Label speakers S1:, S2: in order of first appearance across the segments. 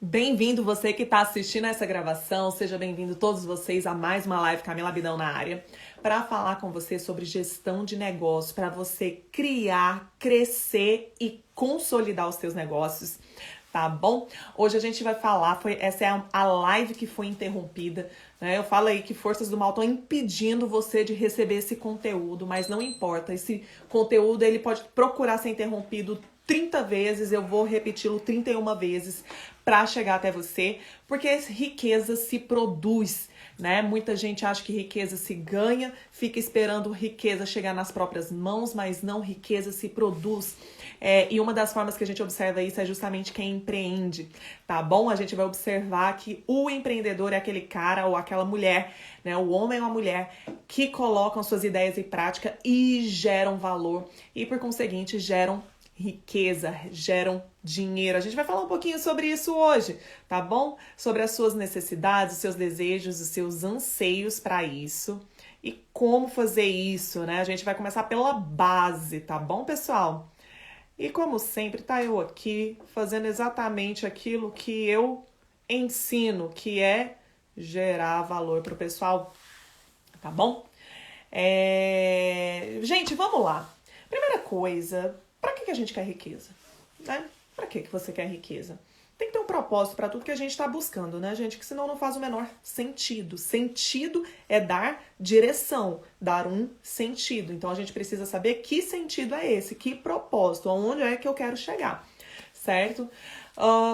S1: Bem-vindo você que está assistindo essa gravação, seja bem-vindo todos vocês a mais uma live Camila Abidão na área, para falar com você sobre gestão de negócio, para você criar, crescer e consolidar os seus negócios, tá bom? Hoje a gente vai falar, essa é a live que foi interrompida, né? Eu falo aí que forças do mal estão impedindo você de receber esse conteúdo, mas não importa, esse conteúdo ele pode procurar ser interrompido 30 vezes, eu vou repeti-lo 31 vezes para chegar até você, porque riqueza se produz, né? Muita gente acha que riqueza se ganha, fica esperando riqueza chegar nas próprias mãos, mas não, riqueza se produz. E uma das formas que a gente observa isso é justamente quem empreende, tá bom? A gente vai observar que o empreendedor é aquele cara ou aquela mulher, né? O homem ou a mulher que colocam suas ideias em prática e geram valor e, por conseguinte, geram riqueza, geram dinheiro. A gente vai falar um pouquinho sobre isso hoje, tá bom? Sobre as suas necessidades, os seus desejos, os seus anseios para isso e como fazer isso, né? A gente vai começar pela base, tá bom, pessoal? E como sempre, tá eu aqui fazendo exatamente aquilo que eu ensino, que é gerar valor pro pessoal, tá bom? Gente, vamos lá. Primeira coisa, para que a gente quer riqueza? Né? Para que você quer riqueza? Tem que ter um propósito para tudo que a gente está buscando, né, gente? Que senão não faz o menor sentido. Sentido é dar direção, dar um sentido. Então a gente precisa saber que sentido é esse, que propósito, aonde é que eu quero chegar, certo?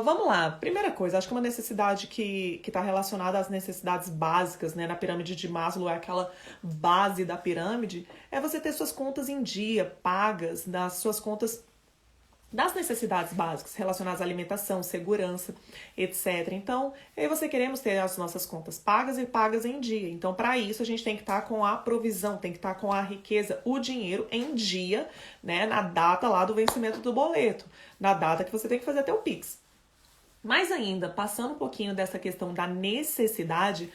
S1: Vamos lá. Primeira coisa, acho que uma necessidade que está relacionada às necessidades básicas, né? Na pirâmide de Maslow, é aquela base da pirâmide, é você ter suas contas em dia, pagas, das suas contas das necessidades básicas relacionadas à alimentação, segurança, etc. Então, eu e você queremos ter as nossas contas pagas e pagas em dia. Então, para isso, a gente tem que estar com a provisão, tem que estar com a riqueza, o dinheiro em dia, né, na data lá do vencimento do boleto, na data que você tem que fazer até o Pix. Mais ainda, passando um pouquinho dessa questão da necessidade,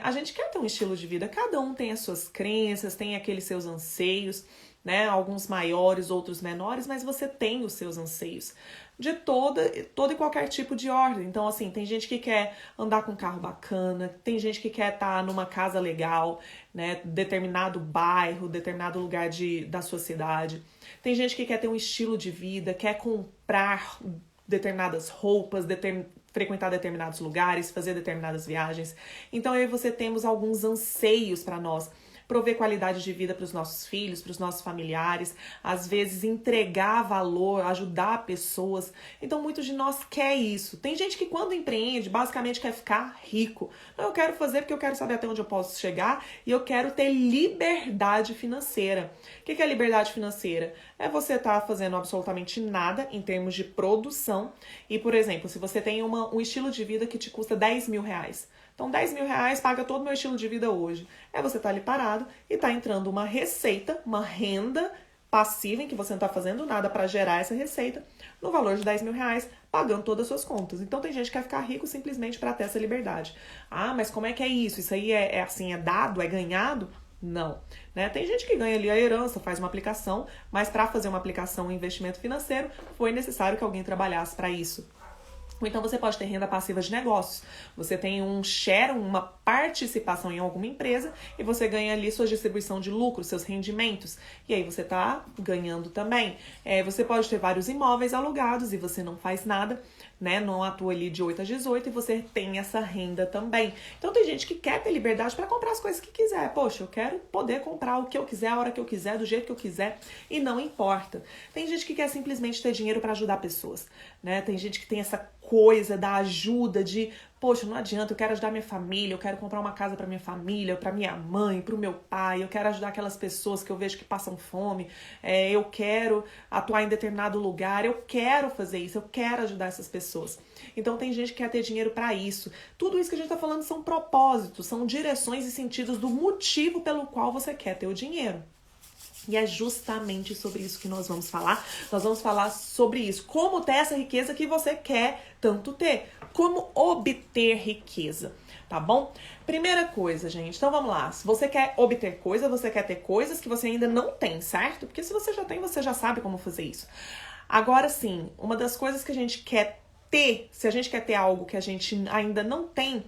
S1: a gente quer ter um estilo de vida, cada um tem as suas crenças, tem aqueles seus anseios, né? Alguns maiores, outros menores, mas você tem os seus anseios de todo e qualquer tipo de ordem. Então, assim, tem gente que quer andar com um carro bacana, tem gente que quer estar numa casa legal, né? Determinado bairro, determinado lugar da sua cidade. Tem gente que quer ter um estilo de vida, quer comprar determinadas roupas, frequentar determinados lugares, fazer determinadas viagens. Então, eu e você temos alguns anseios para nós. Prover qualidade de vida para os nossos filhos, para os nossos familiares, às vezes entregar valor, ajudar pessoas. Então, muitos de nós quer isso. Tem gente que quando empreende, basicamente quer ficar rico. Eu quero fazer porque eu quero saber até onde eu posso chegar e eu quero ter liberdade financeira. O que é liberdade financeira? É você estar fazendo absolutamente nada em termos de produção. E, por exemplo, se você tem um estilo de vida que te custa 10 mil reais, então, 10 mil reais paga todo o meu estilo de vida hoje. Você estar ali parado e tá entrando uma receita, uma renda passiva em que você não está fazendo nada para gerar essa receita, no valor de 10 mil reais, pagando todas as suas contas. Então, tem gente que quer ficar rico simplesmente para ter essa liberdade. Ah, mas como é que é isso? Isso aí é assim, é dado, é ganhado? Não, né? Tem gente que ganha ali a herança, faz uma aplicação, mas para fazer uma aplicação, um investimento financeiro, foi necessário que alguém trabalhasse para isso. Ou então você pode ter renda passiva de negócios. Você tem um share, uma participação em alguma empresa e você ganha ali sua distribuição de lucro, seus rendimentos. E aí você tá ganhando também. Você pode ter vários imóveis alugados e você não faz nada, né? Não atua ali de 8 às 18 e você tem essa renda também. Então tem gente que quer ter liberdade para comprar as coisas que quiser. Poxa, eu quero poder comprar o que eu quiser, a hora que eu quiser, do jeito que eu quiser e não importa. Tem gente que quer simplesmente ter dinheiro para ajudar pessoas, né? Tem gente que tem essa coisa da ajuda de, poxa, não adianta, eu quero ajudar minha família, eu quero comprar uma casa para minha família, para minha mãe, para o meu pai, eu quero ajudar aquelas pessoas que eu vejo que passam fome, eu quero atuar em determinado lugar, eu quero fazer isso, eu quero ajudar essas pessoas. Então tem gente que quer ter dinheiro para isso. Tudo isso que a gente tá falando são propósitos, são direções e sentidos do motivo pelo qual você quer ter o dinheiro. E é justamente sobre isso que nós vamos falar. Nós vamos falar sobre isso. Como ter essa riqueza que você quer tanto ter. Como obter riqueza, tá bom? Primeira coisa, gente. Então vamos lá. Se você quer obter coisa, você quer ter coisas que você ainda não tem, certo? Porque se você já tem, você já sabe como fazer isso. Agora sim, uma das coisas que a gente quer se a gente quer ter algo que a gente ainda não tem,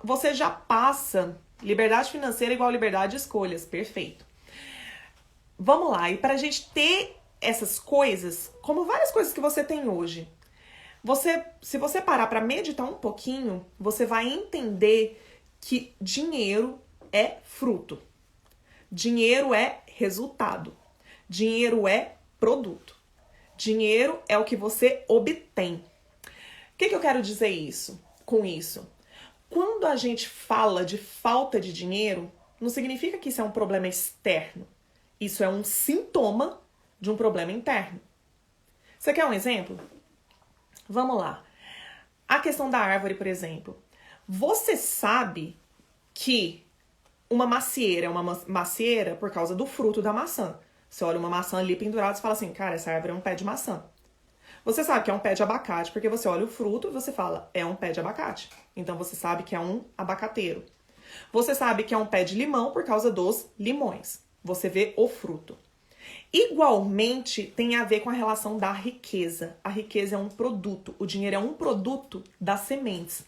S1: você já passa liberdade financeira igual liberdade de escolhas, perfeito. Vamos lá, e pra gente ter essas coisas, como várias coisas que você tem hoje, se você parar pra meditar um pouquinho, você vai entender que dinheiro é fruto. Dinheiro é resultado. Dinheiro é produto. Dinheiro é o que você obtém. O que eu quero dizer com isso? Quando a gente fala de falta de dinheiro, não significa que isso é um problema externo. Isso é um sintoma de um problema interno. Você quer um exemplo? Vamos lá. A questão da árvore, por exemplo. Você sabe que uma macieira é uma macieira por causa do fruto da maçã. Você olha uma maçã ali pendurada e fala assim, cara, essa árvore é um pé de maçã. Você sabe que é um pé de abacate porque você olha o fruto e você fala, é um pé de abacate. Então você sabe que é um abacateiro. Você sabe que é um pé de limão por causa dos limões. Você vê o fruto. Igualmente tem a ver com a relação da riqueza. A riqueza é um produto. O dinheiro é um produto das sementes.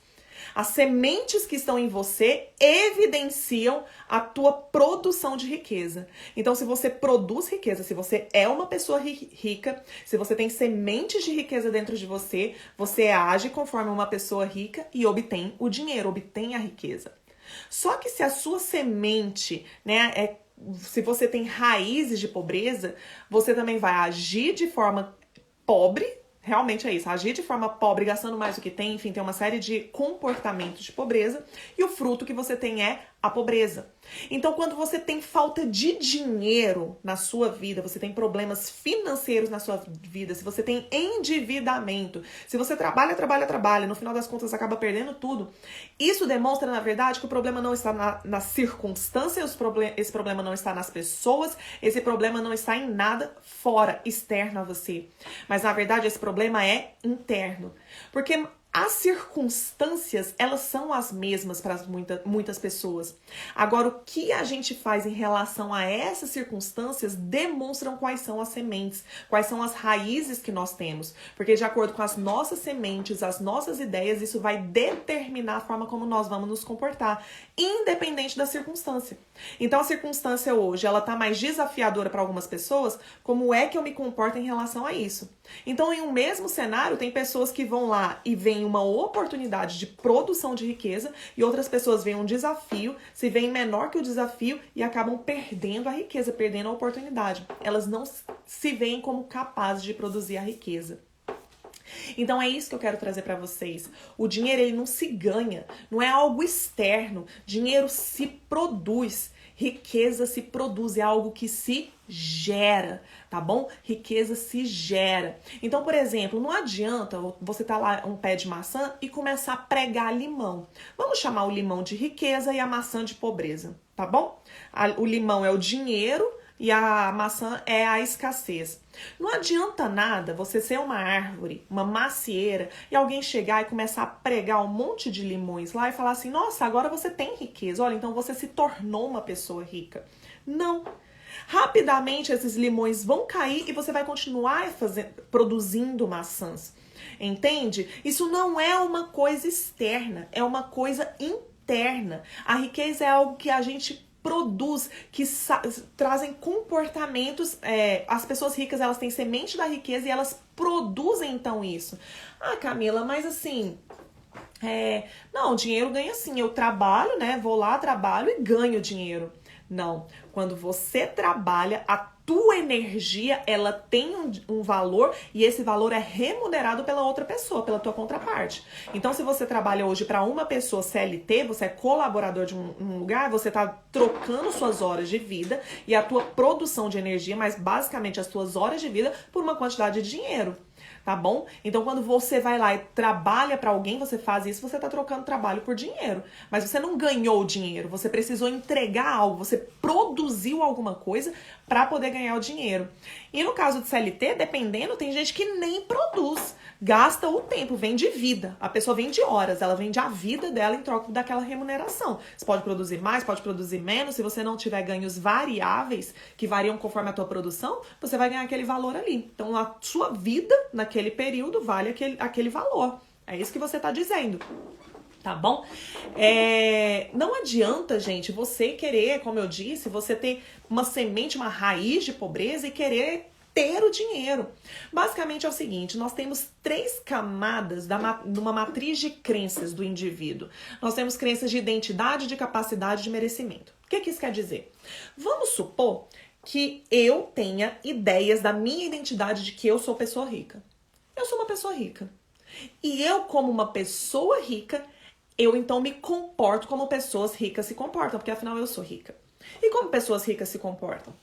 S1: As sementes que estão em você evidenciam a tua produção de riqueza. Então, se você produz riqueza, se você é uma pessoa rica, se você tem sementes de riqueza dentro de você, você age conforme uma pessoa rica e obtém o dinheiro, obtém a riqueza. Só que se a sua semente, se você tem raízes de pobreza, você também vai agir de forma pobre. Realmente é isso, agir de forma pobre, gastando mais do que tem, enfim, tem uma série de comportamentos de pobreza e o fruto que você tem é a pobreza. Então, quando você tem falta de dinheiro na sua vida, você tem problemas financeiros na sua vida, se você tem endividamento, se você trabalha, no final das contas acaba perdendo tudo, isso demonstra, na verdade, que o problema não está na circunstância, esse problema não está nas pessoas, esse problema não está em nada fora, externo a você. Mas, na verdade, esse problema é interno. Porque as circunstâncias, elas são as mesmas para muitas pessoas. Agora, o que a gente faz em relação a essas circunstâncias demonstram quais são as sementes, quais são as raízes que nós temos. Porque de acordo com as nossas sementes, as nossas ideias, isso vai determinar a forma como nós vamos nos comportar, independente da circunstância. Então, a circunstância hoje, ela tá mais desafiadora para algumas pessoas, como é que eu me comporto em relação a isso? Então, em um mesmo cenário, tem pessoas que vão lá e veem uma oportunidade de produção de riqueza e outras pessoas veem um desafio, se veem menor que o desafio e acabam perdendo a riqueza, perdendo a oportunidade. Elas não se veem como capazes de produzir a riqueza. Então é isso que eu quero trazer para vocês. O dinheiro, ele não se ganha, não é algo externo. Dinheiro se produz. Riqueza se produz, é algo que se gera, tá bom? Riqueza se gera. Então, por exemplo, não adianta você tá lá um pé de maçã e começar a pregar limão. Vamos chamar o limão de riqueza e a maçã de pobreza, tá bom? O limão é o dinheiro e a maçã é a escassez. Não adianta nada você ser uma árvore, uma macieira, e alguém chegar e começar a pregar um monte de limões lá e falar assim, nossa, agora você tem riqueza, olha, então você se tornou uma pessoa rica. Não. Rapidamente esses limões vão cair e você vai continuar produzindo maçãs. Entende? Isso não é uma coisa externa, é uma coisa interna. A riqueza é algo que a gente produz, que trazem comportamentos. As pessoas ricas, elas têm semente da riqueza e elas produzem então isso. Ah, Camila, mas assim, não, dinheiro ganha sim. Eu trabalho, né? Vou lá, trabalho e ganho dinheiro. Não, quando você trabalha, a tua energia, ela tem um valor e esse valor é remunerado pela outra pessoa, pela tua contraparte. Então, se você trabalha hoje para uma pessoa CLT, você é colaborador de um lugar, você está trocando suas horas de vida e a tua produção de energia, mas basicamente as tuas horas de vida, por uma quantidade de dinheiro. Tá bom? Então, quando você vai lá e trabalha para alguém, você faz isso, você tá trocando trabalho por dinheiro. Mas você não ganhou o dinheiro, você precisou entregar algo, você produziu alguma coisa para poder ganhar o dinheiro. E no caso de CLT, dependendo, tem gente que nem produz, gasta o tempo, vende vida. A pessoa vende horas, ela vende a vida dela em troca daquela remuneração. Você pode produzir mais, pode produzir menos. Se você não tiver ganhos variáveis, que variam conforme a tua produção, você vai ganhar aquele valor ali. Então, a sua vida, naquele naquele período vale aquele valor. É isso que você tá dizendo. Tá bom? Não adianta, gente, você querer, como eu disse, você ter uma semente, uma raiz de pobreza e querer ter o dinheiro. Basicamente é o seguinte, nós temos 3 camadas numa matriz de crenças do indivíduo. Nós temos crenças de identidade, de capacidade, de merecimento. O que isso quer dizer? Vamos supor que eu tenha ideias da minha identidade de que eu sou pessoa rica. Eu sou uma pessoa rica. E eu, como uma pessoa rica, eu então me comporto como pessoas ricas se comportam, porque afinal eu sou rica. E como pessoas ricas se comportam?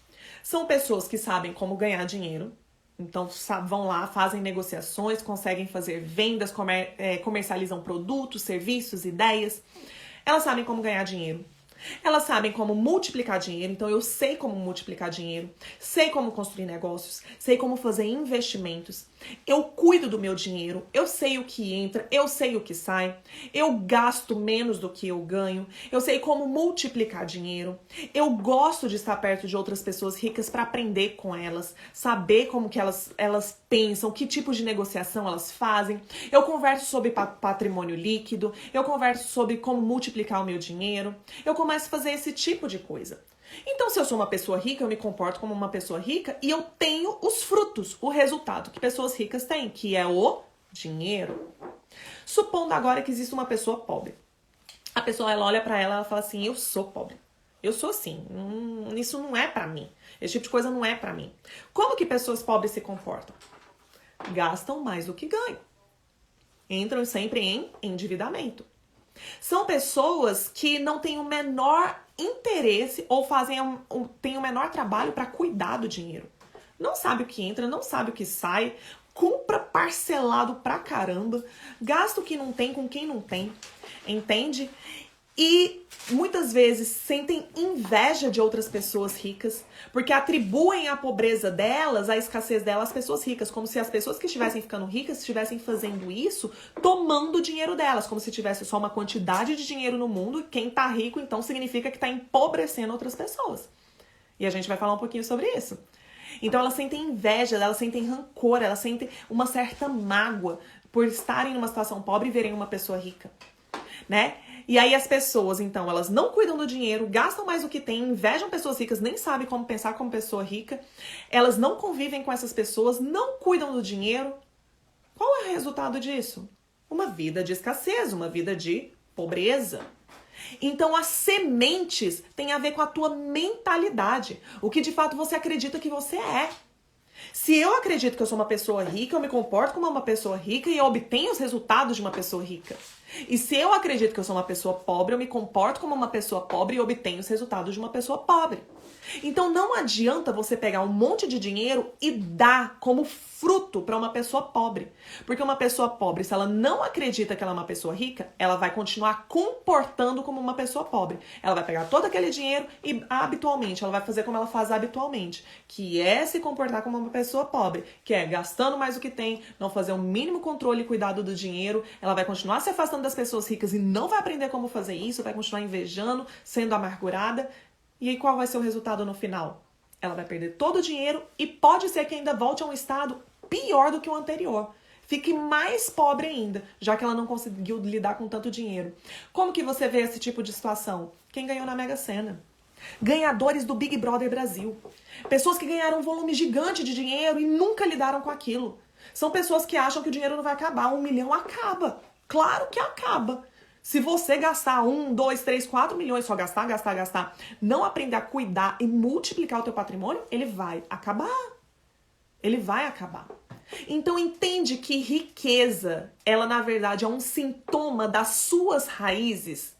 S1: São pessoas que sabem como ganhar dinheiro, então vão lá, fazem negociações, conseguem fazer vendas, comercializam produtos, serviços, ideias. Elas sabem como ganhar dinheiro. Elas sabem como multiplicar dinheiro, então eu sei como multiplicar dinheiro, sei como construir negócios, sei como fazer investimentos, eu cuido do meu dinheiro, eu sei o que entra, eu sei o que sai, eu gasto menos do que eu ganho, eu sei como multiplicar dinheiro, eu gosto de estar perto de outras pessoas ricas para aprender com elas, saber como que elas pensam, que tipo de negociação elas fazem, eu converso sobre patrimônio líquido, eu converso sobre como multiplicar o meu dinheiro, eu começo a fazer esse tipo de coisa. Então, se eu sou uma pessoa rica, eu me comporto como uma pessoa rica e eu tenho os frutos, o resultado que pessoas ricas têm, que é o dinheiro. Supondo agora que existe uma pessoa pobre. A pessoa, ela olha pra ela e fala assim, eu sou pobre. Eu sou assim, isso não é pra mim. Esse tipo de coisa não é pra mim. Como que pessoas pobres se comportam? Gastam mais do que ganham. Entram sempre em endividamento. São pessoas que não têm o menor interesse ou têm o menor trabalho para cuidar do dinheiro. Não sabe o que entra, não sabe o que sai, compra parcelado pra caramba, gasta o que não tem com quem não tem, entende? E muitas vezes sentem inveja de outras pessoas ricas, porque atribuem a pobreza delas, a escassez delas às pessoas ricas, como se as pessoas que estivessem ficando ricas estivessem fazendo isso tomando o dinheiro delas, como se tivesse só uma quantidade de dinheiro no mundo e quem tá rico então significa que tá empobrecendo outras pessoas. E a gente vai falar um pouquinho sobre isso. Então elas sentem inveja, elas sentem rancor, elas sentem uma certa mágoa por estarem numa situação pobre e verem uma pessoa rica, né? E aí as pessoas, então, elas não cuidam do dinheiro, gastam mais do que têm, invejam pessoas ricas, nem sabem como pensar como pessoa rica, elas não convivem com essas pessoas, não cuidam do dinheiro. Qual é o resultado disso? Uma vida de escassez, uma vida de pobreza. Então as sementes têm a ver com a tua mentalidade, o que de fato você acredita que você é. Se eu acredito que eu sou uma pessoa rica, eu me comporto como uma pessoa rica e eu obtenho os resultados de uma pessoa rica. E se eu acredito que eu sou uma pessoa pobre, eu me comporto como uma pessoa pobre e obtenho os resultados de uma pessoa pobre. Então não adianta você pegar um monte de dinheiro e dar como fruto para uma pessoa pobre. Porque uma pessoa pobre, se ela não acredita que ela é uma pessoa rica, ela vai continuar comportando como uma pessoa pobre. Ela vai pegar todo aquele dinheiro e habitualmente, ela vai fazer como ela faz habitualmente, que é se comportar como uma pessoa pobre, que é gastando mais do que tem, não fazer o mínimo controle e cuidado do dinheiro. Ela vai continuar se afastando das pessoas ricas e não vai aprender como fazer isso, vai continuar invejando, sendo amargurada. E aí qual vai ser o resultado no final? Ela vai perder todo o dinheiro e pode ser que ainda volte a um estado pior do que o anterior. Fique mais pobre ainda, já que ela não conseguiu lidar com tanto dinheiro. Como que você vê esse tipo de situação? Quem ganhou na Mega Sena? Ganhadores do Big Brother Brasil. Pessoas que ganharam um volume gigante de dinheiro e nunca lidaram com aquilo. São pessoas que acham que o dinheiro não vai acabar. 1 milhão acaba. Claro que acaba. Se você gastar 1, 2, 3, 4 milhões, só gastar, não aprender a cuidar e multiplicar o teu patrimônio, ele vai acabar. Ele vai acabar. Então entende que riqueza, ela na verdade é um sintoma das suas raízes,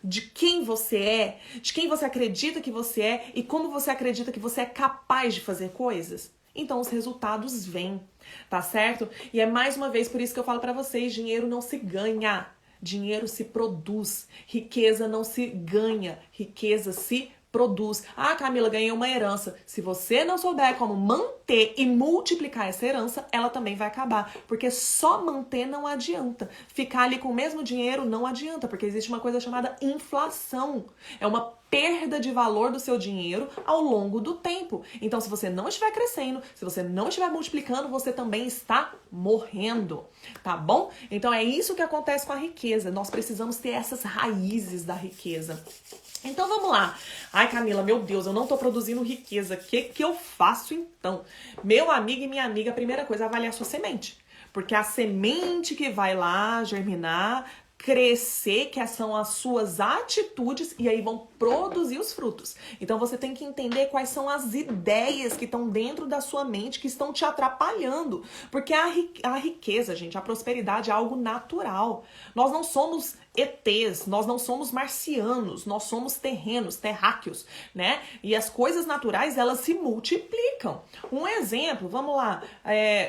S1: de quem você é, de quem você acredita que você é e como você acredita que você é capaz de fazer coisas. Então os resultados vêm, tá certo? E é mais uma vez por isso que eu falo pra vocês, dinheiro não se ganha. Dinheiro se produz, riqueza não se ganha, riqueza se produz. Ah, Camila, ganhei uma herança. Se você não souber como manter e multiplicar essa herança, ela também vai acabar. Porque só manter não adianta. Ficar ali com o mesmo dinheiro não adianta, porque existe uma coisa chamada inflação. É uma perda de valor do seu dinheiro ao longo do tempo. Então, se você não estiver crescendo, se você não estiver multiplicando, você também está morrendo, tá bom? Então, é isso que acontece com a riqueza. Nós precisamos ter essas raízes da riqueza. Então, vamos lá. Ai, Camila, meu Deus, eu não tô produzindo riqueza. O que eu faço então? Meu amigo e minha amiga, a primeira coisa é avaliar a sua semente. Porque a semente que vai lá germinar, crescer, que são as suas atitudes, e aí vão produzir os frutos. Então você tem que entender quais são as ideias que estão dentro da sua mente que estão te atrapalhando. Porque a riqueza, gente, a prosperidade é algo natural. Nós não somos ETs, nós não somos marcianos, nós somos terrenos, terráqueos, né? E as coisas naturais, elas se multiplicam. Um exemplo, vamos lá,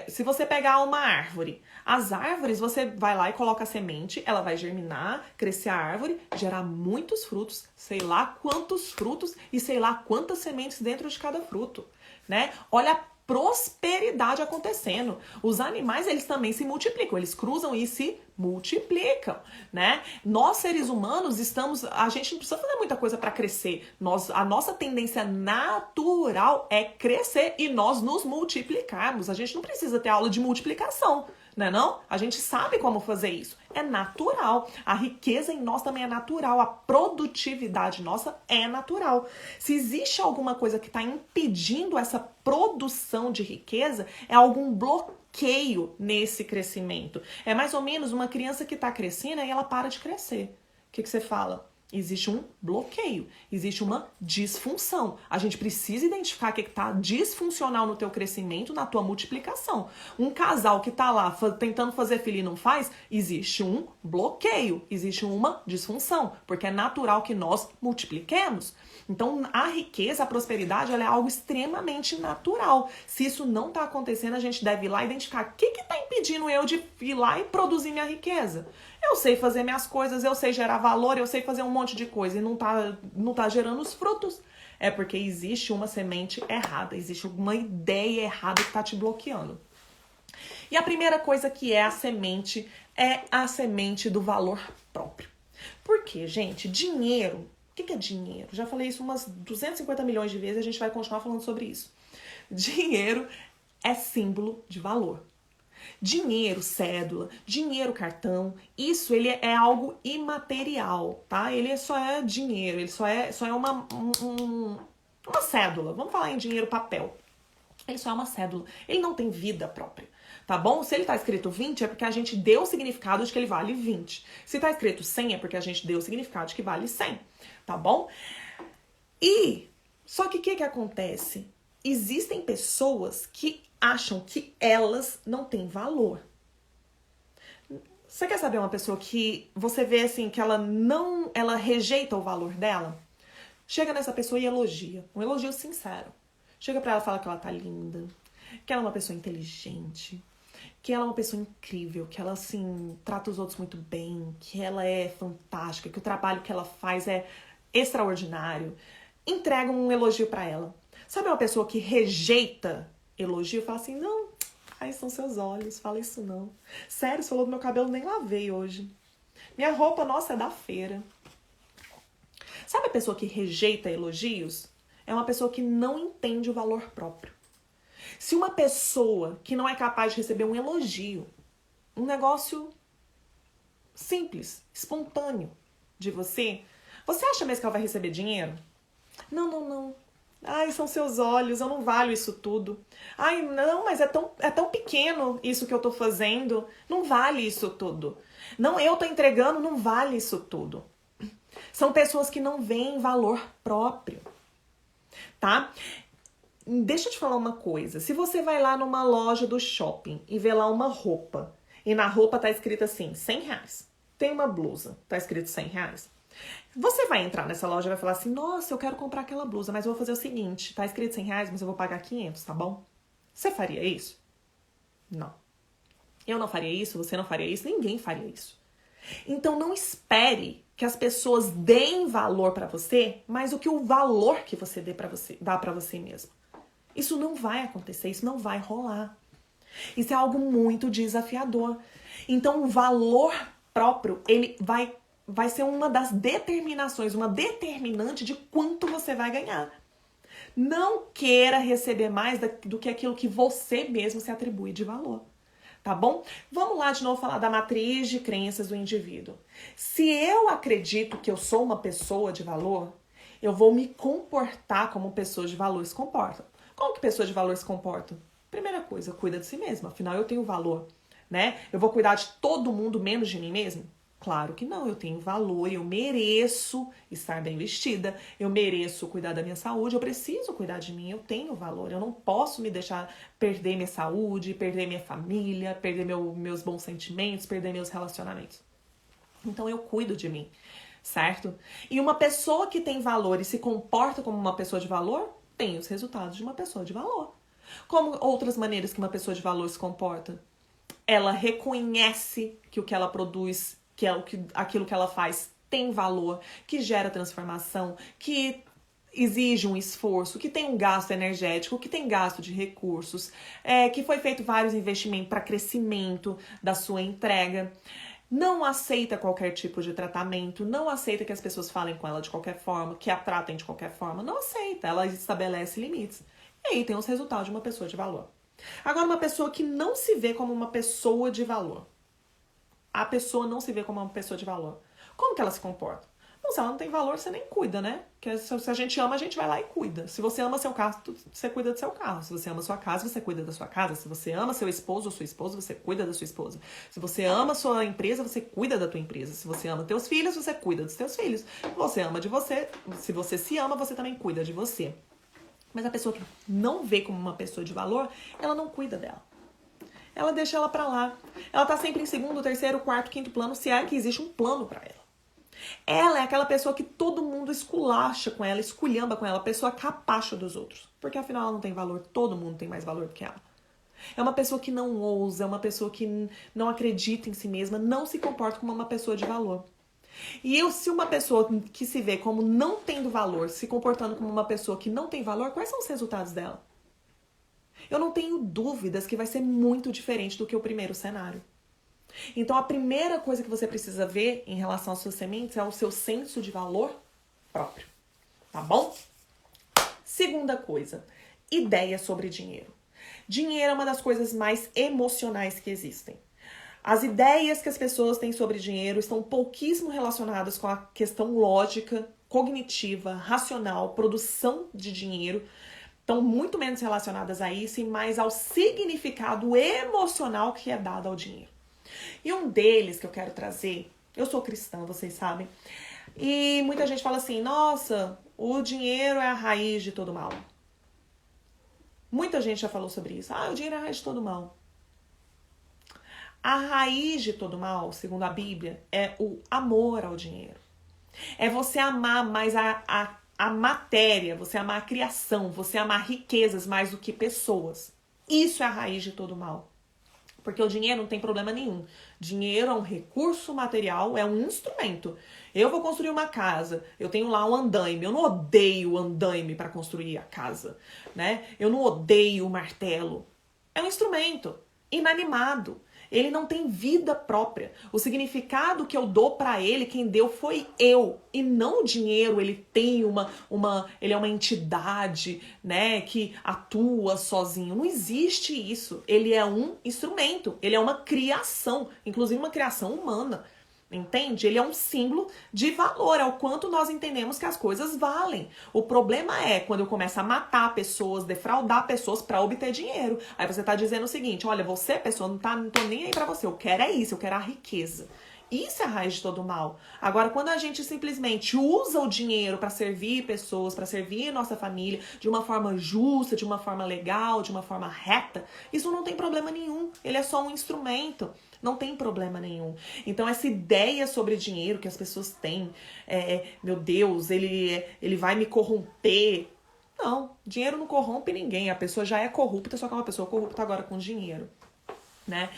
S1: se você pegar uma árvore, as árvores, você vai lá e coloca a semente, ela vai germinar, crescer a árvore, gerar muitos frutos, sei lá quantos frutos e sei lá quantas sementes dentro de cada fruto, né? Olha a prosperidade acontecendo. Os animais, eles também se multiplicam, eles cruzam e se multiplicam, né? Nós, seres humanos, a gente não precisa fazer muita coisa para crescer. A nossa tendência natural é crescer e nós nos multiplicarmos. A gente não precisa ter aula de multiplicação, né não? A gente sabe como fazer isso. É natural. A riqueza em nós também é natural. A produtividade nossa é natural. Se existe alguma coisa que está impedindo essa produção de riqueza, é algum bloqueio nesse crescimento. É mais ou menos uma criança que está crescendo e ela para de crescer. O que você fala? Existe um bloqueio, existe uma disfunção. A gente precisa identificar o que está disfuncional no teu crescimento, na tua multiplicação. Um casal que está lá tentando fazer filho e não faz, existe um bloqueio, existe uma disfunção, porque é natural que nós multipliquemos. Então, a riqueza, a prosperidade, ela é algo extremamente natural. Se isso não está acontecendo, a gente deve ir lá identificar o que está impedindo eu de ir lá e produzir minha riqueza. Eu sei fazer minhas coisas, eu sei gerar valor, eu sei fazer um monte de coisa e não tá gerando os frutos. É porque existe uma semente errada, existe uma ideia errada que está te bloqueando. E a primeira coisa que é a semente do valor próprio. Por quê, gente? Dinheiro. O que é dinheiro? Já falei isso umas 250 milhões de vezes e a gente vai continuar falando sobre isso. Dinheiro é símbolo de valor. Dinheiro, cédula, dinheiro, cartão, isso ele é algo imaterial, tá? Ele só é dinheiro, ele só é uma cédula. Vamos falar em dinheiro papel. Ele só é uma cédula. Ele não tem vida própria, tá bom? Se ele tá escrito 20 é porque a gente deu o significado de que ele vale 20. Se tá escrito 100 é porque a gente deu o significado de que vale 100, tá bom? Só que o que acontece? Existem pessoas que acham que elas não têm valor. Você quer saber uma pessoa que você vê assim que ela rejeita o valor dela? Chega nessa pessoa e elogia. Um elogio sincero. Chega pra ela e fala que ela tá linda, que ela é uma pessoa inteligente, que ela é uma pessoa incrível, que ela assim trata os outros muito bem, que ela é fantástica, que o trabalho que ela faz é extraordinário. Entrega um elogio pra ela. Sabe uma pessoa que rejeita elogio? Fala assim, não, ai, são seus olhos, fala isso não. Sério, você falou do meu cabelo, nem lavei hoje. Minha roupa, nossa, é da feira. Sabe a pessoa que rejeita elogios? É uma pessoa que não entende o valor próprio. Se uma pessoa que não é capaz de receber um elogio, um negócio simples, espontâneo de você, você acha mesmo que ela vai receber dinheiro? Não. Ai, são seus olhos, eu não valho isso tudo. Ai, não, mas é tão pequeno isso que eu tô fazendo. Não vale isso tudo. Não, eu tô entregando, não vale isso tudo. São pessoas que não veem valor próprio, tá? Deixa eu te falar uma coisa. Se você vai lá numa loja do shopping e vê lá uma roupa, e na roupa tá escrito assim, R$100. Tem uma blusa, tá escrito R$100. Você vai entrar nessa loja e vai falar assim, nossa, eu quero comprar aquela blusa, mas eu vou fazer o seguinte, tá escrito R$100, mas eu vou pagar 500, tá bom? Você faria isso? Não. Eu não faria isso, você não faria isso, ninguém faria isso. Então não espere que as pessoas deem valor pra você, mais do que o valor que você dá pra você mesmo. Isso não vai acontecer, isso não vai rolar. Isso é algo muito desafiador. Então o valor próprio, ele vai vai ser uma das determinações, uma determinante de quanto você vai ganhar. Não queira receber mais do que aquilo que você mesmo se atribui de valor. Tá bom? Vamos lá de novo falar da matriz de crenças do indivíduo. Se eu acredito que eu sou uma pessoa de valor, eu vou me comportar como pessoas de valor se comportam. Como que pessoas de valor se comportam? Primeira coisa, cuida de si mesma. Afinal, eu tenho valor, né? Eu vou cuidar de todo mundo menos de mim mesmo? Claro que não, eu tenho valor, eu mereço estar bem vestida, eu mereço cuidar da minha saúde, eu preciso cuidar de mim, eu tenho valor, eu não posso me deixar perder minha saúde, perder minha família, perder meus bons sentimentos, perder meus relacionamentos. Então eu cuido de mim, certo? E uma pessoa que tem valor e se comporta como uma pessoa de valor, tem os resultados de uma pessoa de valor. Como outras maneiras que uma pessoa de valor se comporta? Ela reconhece que o que ela produz, que é aquilo que ela faz tem valor, que gera transformação, que exige um esforço, que tem um gasto energético, que tem gasto de recursos, que foi feito vários investimentos para crescimento da sua entrega. Não aceita qualquer tipo de tratamento, não aceita que as pessoas falem com ela de qualquer forma, que a tratem de qualquer forma, não aceita, ela estabelece limites. E aí tem os resultados de uma pessoa de valor. Agora, uma pessoa que não se vê como uma pessoa de valor. A pessoa não se vê como uma pessoa de valor. Como que ela se comporta? Bom, se ela não tem valor, você nem cuida, né? Porque se a gente ama, a gente vai lá e cuida. Se você ama seu carro, você cuida do seu carro. Se você ama sua casa, você cuida da sua casa. Se você ama seu esposo ou sua esposa, você cuida da sua esposa. Se você ama sua empresa, você cuida da tua empresa. Se você ama teus filhos, você cuida dos teus filhos. Se você ama de você, se você se ama, você também cuida de você. Mas a pessoa que não vê como uma pessoa de valor, ela não cuida dela. Ela deixa ela pra lá. Ela tá sempre em segundo, terceiro, quarto, quinto plano, se é que existe um plano pra ela. Ela é aquela pessoa que todo mundo esculacha com ela, esculhamba com ela, a pessoa capacha dos outros. Porque afinal ela não tem valor, todo mundo tem mais valor do que ela. É uma pessoa que não ousa, é uma pessoa que não acredita em si mesma, não se comporta como uma pessoa de valor. E se uma pessoa que se vê como não tendo valor, se comportando como uma pessoa que não tem valor, quais são os resultados dela? Eu não tenho dúvidas que vai ser muito diferente do que o primeiro cenário. Então, a primeira coisa que você precisa ver em relação às suas sementes é o seu senso de valor próprio. Tá bom? Segunda coisa, ideia sobre dinheiro. Dinheiro é uma das coisas mais emocionais que existem. As ideias que as pessoas têm sobre dinheiro estão pouquíssimo relacionadas com a questão lógica, cognitiva, racional, produção de dinheiro. Estão muito menos relacionadas a isso e mais ao significado emocional que é dado ao dinheiro. E um deles que eu quero trazer, eu sou cristã, vocês sabem, e muita gente fala assim, nossa, o dinheiro é a raiz de todo mal. Muita gente já falou sobre isso. O dinheiro é a raiz de todo mal. A raiz de todo mal, segundo a Bíblia, é o amor ao dinheiro. É você amar mais a matéria, você amar a criação, você amar riquezas mais do que pessoas. Isso é a raiz de todo mal. Porque o dinheiro não tem problema nenhum. Dinheiro é um recurso material, é um instrumento. Eu vou construir uma casa, eu tenho lá um andaime. Eu não odeio o andaime para construir a casa, né? Eu não odeio o martelo. É um instrumento inanimado. Ele não tem vida própria. O significado que eu dou pra ele, quem deu foi eu. E não o dinheiro, ele tem ele é uma entidade, né, que atua sozinho. Não existe isso. Ele é um instrumento. Ele é uma criação, inclusive uma criação humana. Entende? Ele é um símbolo de valor, é o quanto nós entendemos que as coisas valem. O problema é quando eu começo a matar pessoas, defraudar pessoas para obter dinheiro. Aí você tá dizendo o seguinte, olha, você, pessoa, não tô nem aí pra você, eu quero é isso, eu quero a riqueza. Isso é a raiz de todo mal. Agora, quando a gente simplesmente usa o dinheiro para servir pessoas, para servir nossa família de uma forma justa, de uma forma legal, de uma forma reta, isso não tem problema nenhum. Ele é só um instrumento. Não tem problema nenhum. Então, essa ideia sobre dinheiro que as pessoas têm, meu Deus, ele vai me corromper. Não, dinheiro não corrompe ninguém. A pessoa já é corrupta, só que é uma pessoa corrupta agora com dinheiro, né?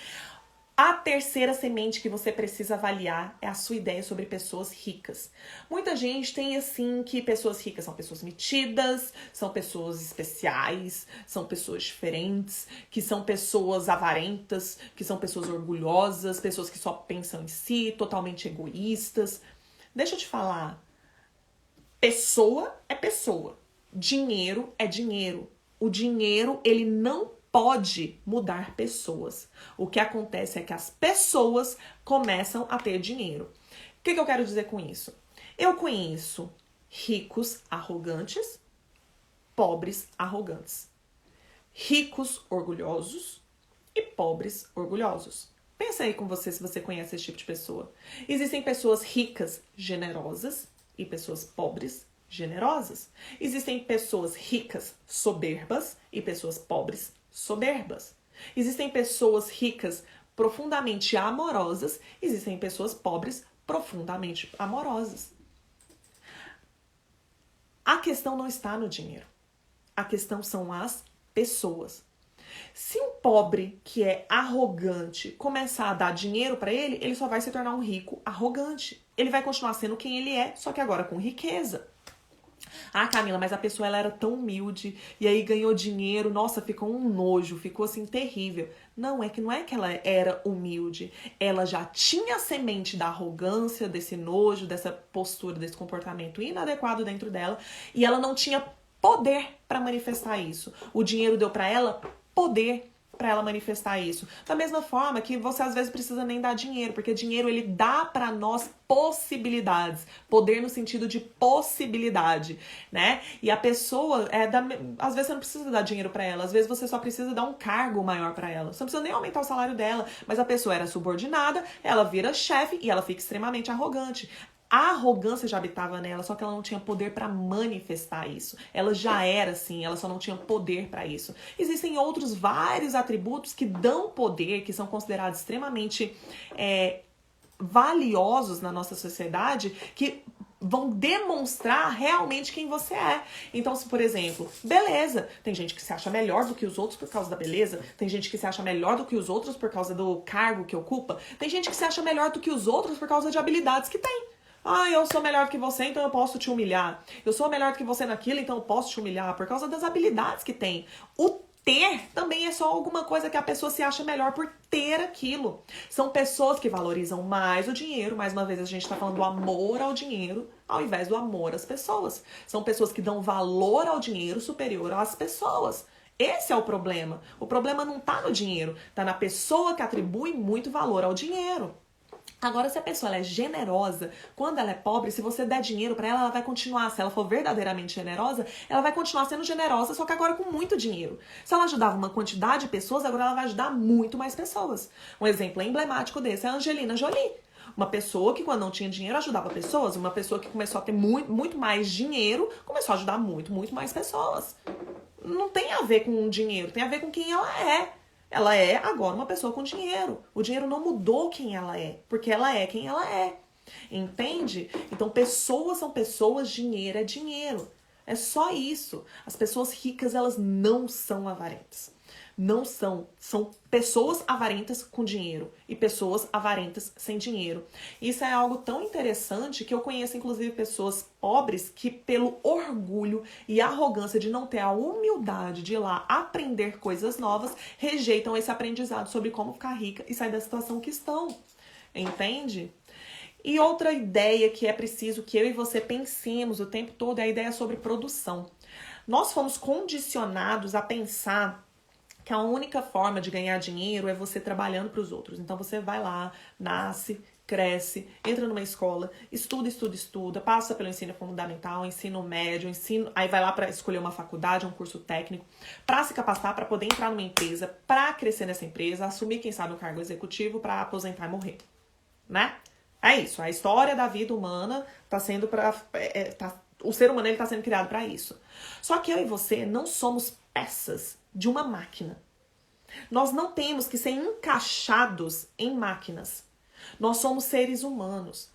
S1: A terceira semente que você precisa avaliar é a sua ideia sobre pessoas ricas. Muita gente tem assim que pessoas ricas são pessoas metidas, são pessoas especiais, são pessoas diferentes, que são pessoas avarentas, que são pessoas orgulhosas, pessoas que só pensam em si, totalmente egoístas. Deixa eu te falar. Pessoa é pessoa. Dinheiro é dinheiro. O dinheiro, ele não pode mudar pessoas. O que acontece é que as pessoas começam a ter dinheiro. O que eu quero dizer com isso? Eu conheço ricos arrogantes, pobres arrogantes. Ricos orgulhosos e pobres orgulhosos. Pensa aí com você se você conhece esse tipo de pessoa. Existem pessoas ricas generosas e pessoas pobres generosas. Existem pessoas ricas soberbas e pessoas pobres soberbas. Existem pessoas ricas profundamente amorosas, existem pessoas pobres profundamente amorosas. A questão não está no dinheiro. A questão são as pessoas. Se um pobre que é arrogante começar a dar dinheiro para ele, ele só vai se tornar um rico arrogante. Ele vai continuar sendo quem ele é, só que agora com riqueza. Ah, Camila, mas a pessoa ela era tão humilde e aí ganhou dinheiro, nossa, ficou um nojo, ficou assim terrível. Não é que ela era humilde, ela já tinha a semente da arrogância, desse nojo, dessa postura, desse comportamento inadequado dentro dela e ela não tinha poder para manifestar isso. O dinheiro deu para ela poder para ela manifestar isso. Da mesma forma que você às vezes precisa nem dar dinheiro, porque dinheiro ele dá para nós possibilidades, poder no sentido de possibilidade, né? E a pessoa às vezes você não precisa dar dinheiro para ela, às vezes você só precisa dar um cargo maior para ela. Você não precisa nem aumentar o salário dela, mas a pessoa era subordinada, ela vira chefe e ela fica extremamente arrogante. A arrogância já habitava nela, só que ela não tinha poder para manifestar isso. Ela já era assim, ela só não tinha poder para isso. Existem outros vários atributos que dão poder, que são considerados extremamente valiosos na nossa sociedade, que vão demonstrar realmente quem você é. Então, se, por exemplo, beleza, tem gente que se acha melhor do que os outros por causa da beleza, tem gente que se acha melhor do que os outros por causa do cargo que ocupa, tem gente que se acha melhor do que os outros por causa de habilidades que tem. Ah, eu sou melhor do que você, então eu posso te humilhar. Eu sou melhor do que você naquilo, então eu posso te humilhar. Por causa das habilidades que tem. O ter também é só alguma coisa que a pessoa se acha melhor por ter aquilo. São pessoas que valorizam mais o dinheiro. Mais uma vez, a gente está falando do amor ao dinheiro ao invés do amor às pessoas. São pessoas que dão valor ao dinheiro superior às pessoas. Esse é o problema. O problema não está no dinheiro. Está na pessoa que atribui muito valor ao dinheiro. Agora, se a pessoa é generosa, quando ela é pobre, se você der dinheiro pra ela, ela vai continuar. Se ela for verdadeiramente generosa, ela vai continuar sendo generosa, só que agora com muito dinheiro. Se ela ajudava uma quantidade de pessoas, agora ela vai ajudar muito mais pessoas. Um exemplo emblemático desse é a Angelina Jolie. Uma pessoa que quando não tinha dinheiro ajudava pessoas. Uma pessoa que começou a ter muito mais dinheiro, começou a ajudar muito mais pessoas. Não tem a ver com o dinheiro, tem a ver com quem ela é. Ela é agora uma pessoa com dinheiro. O dinheiro não mudou quem ela é, porque ela é quem ela é. Entende? Então, pessoas são pessoas, dinheiro é dinheiro. É só isso. As pessoas ricas, elas não são avarentas. Não são. São pessoas avarentas com dinheiro e pessoas avarentas sem dinheiro. Isso é algo tão interessante que eu conheço, inclusive, pessoas pobres que, pelo orgulho e arrogância de não ter a humildade de ir lá aprender coisas novas, rejeitam esse aprendizado sobre como ficar rica e sair da situação que estão. Entende? E outra ideia que é preciso que eu e você pensemos o tempo todo é a ideia sobre produção. Nós fomos condicionados a pensar que a única forma de ganhar dinheiro é você trabalhando para os outros. Então você vai lá, nasce, cresce, entra numa escola, estuda, passa pelo ensino fundamental, ensino médio, aí vai lá para escolher uma faculdade, um curso técnico, para se capacitar, para poder entrar numa empresa, para crescer nessa empresa, assumir, quem sabe, um cargo executivo, para aposentar e morrer, né? É isso, a história da vida humana tá sendo o ser humano ele tá sendo criado para isso. Só que eu e você não somos peças de uma máquina. Nós não temos que ser encaixados em máquinas. Nós somos seres humanos.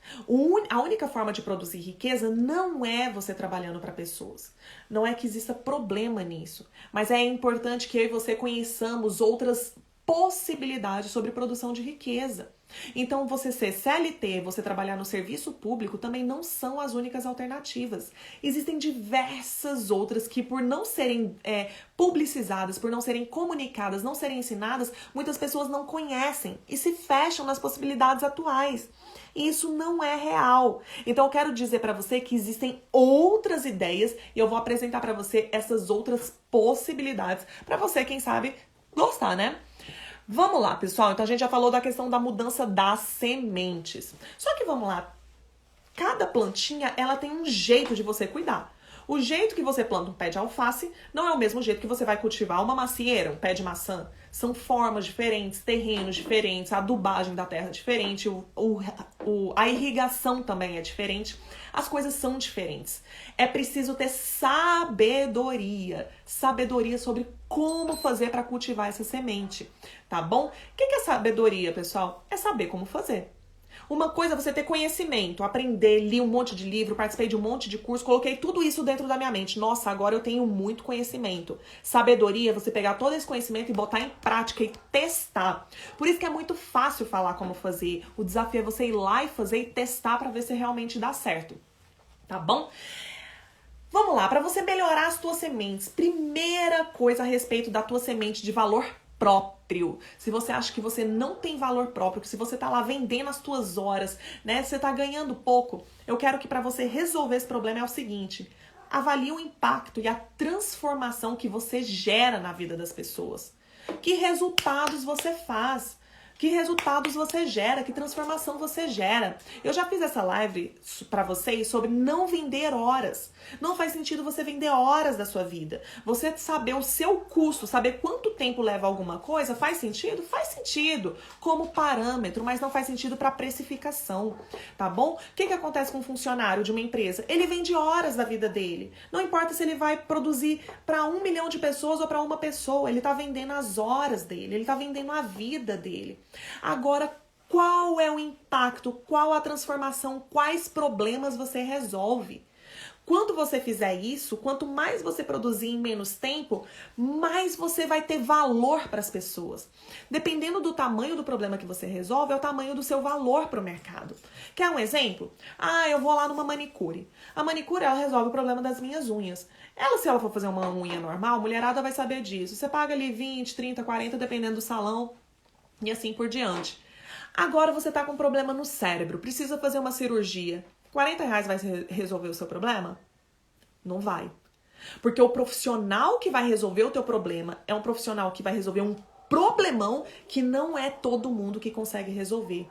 S1: A única forma de produzir riqueza não é você trabalhando para pessoas. Não é que exista problema nisso. Mas é importante que eu e você conheçamos outras possibilidades sobre produção de riqueza. Então, você ser CLT, você trabalhar no serviço público, também não são as únicas alternativas. Existem diversas outras que, por não serem publicizadas, por não serem comunicadas, não serem ensinadas, muitas pessoas não conhecem e se fecham nas possibilidades atuais. E isso não é real. Então, eu quero dizer para você que existem outras ideias e eu vou apresentar para você essas outras possibilidades para você, quem sabe, gostar, né? Vamos lá, pessoal. Então, a gente já falou da questão da mudança das sementes. Só que vamos lá. Cada plantinha, ela tem um jeito de você cuidar. O jeito que você planta um pé de alface não é o mesmo jeito que você vai cultivar uma macieira, um pé de maçã. São formas diferentes, terrenos diferentes, a adubagem da terra é diferente, a irrigação também é diferente. As coisas são diferentes. É preciso ter sabedoria. Sabedoria sobre como fazer para cultivar essa semente, tá bom? O que é sabedoria, pessoal? É saber como fazer. Uma coisa é você ter conhecimento, aprender, li um monte de livro, participei de um monte de curso, coloquei tudo isso dentro da minha mente. Nossa, agora eu tenho muito conhecimento. Sabedoria é você pegar todo esse conhecimento e botar em prática e testar. Por isso que é muito fácil falar como fazer. O desafio é você ir lá e fazer e testar para ver se realmente dá certo. Tá bom? Vamos lá, para você melhorar as tuas sementes. Primeira coisa a respeito da tua semente de valor próprio. Se você acha que você não tem valor próprio, que se você tá lá vendendo as tuas horas, né, você tá ganhando pouco, eu quero que para você resolver esse problema é o seguinte: avalie o impacto e a transformação que você gera na vida das pessoas. Que resultados você faz? Que resultados você gera? Que transformação você gera? Eu já fiz essa live para vocês sobre não vender horas. Não faz sentido você vender horas da sua vida. Você saber o seu custo, saber quanto tempo leva alguma coisa, faz sentido? Faz sentido como parâmetro, mas não faz sentido para precificação, tá bom? O que acontece com um funcionário de uma empresa? Ele vende horas da vida dele. Não importa se ele vai produzir para 1 milhão de pessoas ou para uma pessoa, ele tá vendendo as horas dele, ele tá vendendo a vida dele. Agora, qual é o impacto, qual a transformação, quais problemas você resolve? Quando você fizer isso, quanto mais você produzir em menos tempo, mais você vai ter valor para as pessoas. Dependendo do tamanho do problema que você resolve, é o tamanho do seu valor para o mercado. Quer um exemplo? Eu vou lá numa manicure. A manicure, ela resolve o problema das minhas unhas. Se ela for fazer uma unha normal, a mulherada vai saber disso. Você paga ali 20, 30, 40, dependendo do salão. E assim por diante. Agora você tá com um problema no cérebro, precisa fazer uma cirurgia. R$40 vai resolver o seu problema? Não vai. Porque o profissional que vai resolver o teu problema é um profissional que vai resolver um problemão que não é todo mundo que consegue resolver.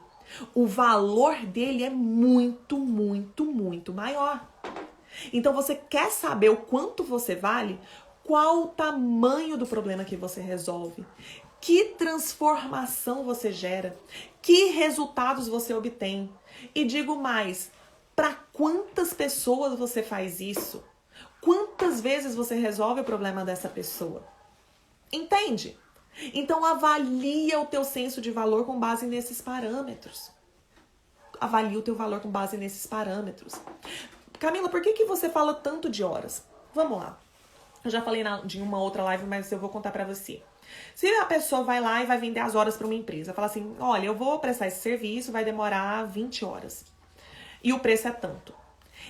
S1: O valor dele é muito, muito, muito maior. Então você quer saber o quanto você vale? Qual o tamanho do problema que você resolve? Que transformação você gera? Que resultados você obtém? E digo mais, para quantas pessoas você faz isso? Quantas vezes você resolve o problema dessa pessoa? Entende? Então avalia o teu senso de valor com base nesses parâmetros. Avalie o teu valor com base nesses parâmetros. Camila, por que você fala tanto de horas? Vamos lá. Eu já falei de uma outra live, mas eu vou contar pra você. Se a pessoa vai lá e vai vender as horas para uma empresa, fala assim, olha, eu vou prestar esse serviço, vai demorar 20 horas. E o preço é tanto.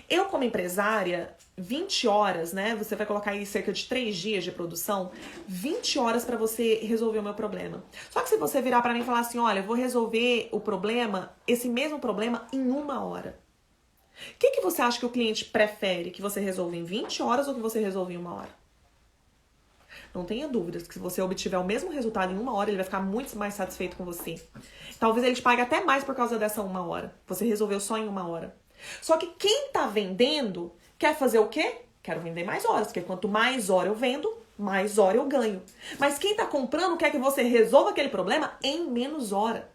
S1: Eu, como empresária, 20 horas, né? Você vai colocar aí cerca de 3 dias de produção, 20 horas para você resolver o meu problema. Só que se você virar para mim e falar assim, olha, eu vou resolver o problema, esse mesmo problema, em 1 hora. O que você acha que o cliente prefere? Que você resolva em 20 horas ou que você resolva em 1 hora? Não tenha dúvidas que se você obtiver o mesmo resultado em 1 hora, ele vai ficar muito mais satisfeito com você. Talvez ele te pague até mais por causa dessa 1 hora. Você resolveu só em 1 hora. Só que quem tá vendendo quer fazer o quê? Quero vender mais horas, porque quanto mais hora eu vendo, mais hora eu ganho. Mas quem tá comprando quer que você resolva aquele problema em menos hora.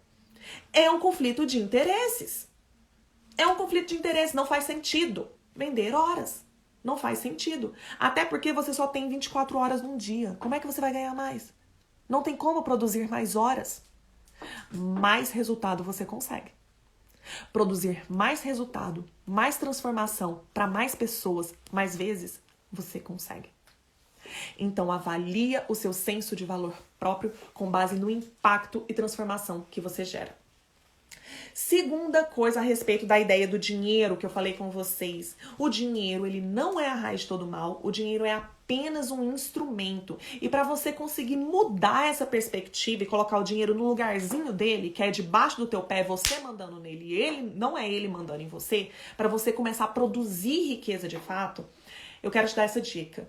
S1: É um conflito de interesses. É um conflito de interesse, não faz sentido vender horas. Não faz sentido. Até porque você só tem 24 horas num dia. Como é que você vai ganhar mais? Não tem como produzir mais horas. Mais resultado você consegue. Produzir mais resultado, mais transformação para mais pessoas, mais vezes, você consegue. Então, avalia o seu senso de valor próprio com base no impacto e transformação que você gera. Segunda coisa a respeito da ideia do dinheiro que eu falei com vocês. O dinheiro, ele não é a raiz de todo mal. O dinheiro é apenas um instrumento. E para você conseguir mudar essa perspectiva e colocar o dinheiro no lugarzinho dele, que é debaixo do teu pé, você mandando nele, ele não é ele mandando em você, para você começar a produzir riqueza de fato, eu quero te dar essa dica.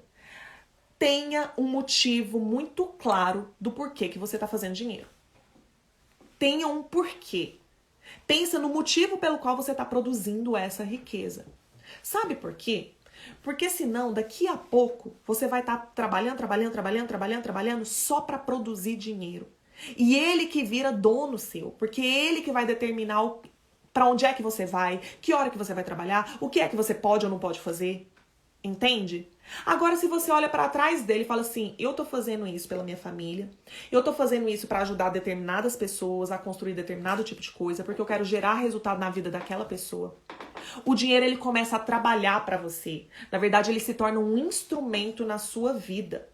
S1: Tenha um motivo muito claro do porquê que você está fazendo dinheiro. Tenha um porquê. Pensa no motivo pelo qual você está produzindo essa riqueza. Sabe por quê? Porque senão, daqui a pouco, você vai estar trabalhando só para produzir dinheiro. E ele que vira dono seu, porque ele que vai determinar para onde é que você vai, que hora que você vai trabalhar, o que é que você pode ou não pode fazer. Entende? Agora, se você olha para trás dele e fala assim, eu tô fazendo isso pela minha família, eu tô fazendo isso para ajudar determinadas pessoas a construir determinado tipo de coisa, porque eu quero gerar resultado na vida daquela pessoa. O dinheiro, ele começa a trabalhar para você. Na verdade, ele se torna um instrumento na sua vida.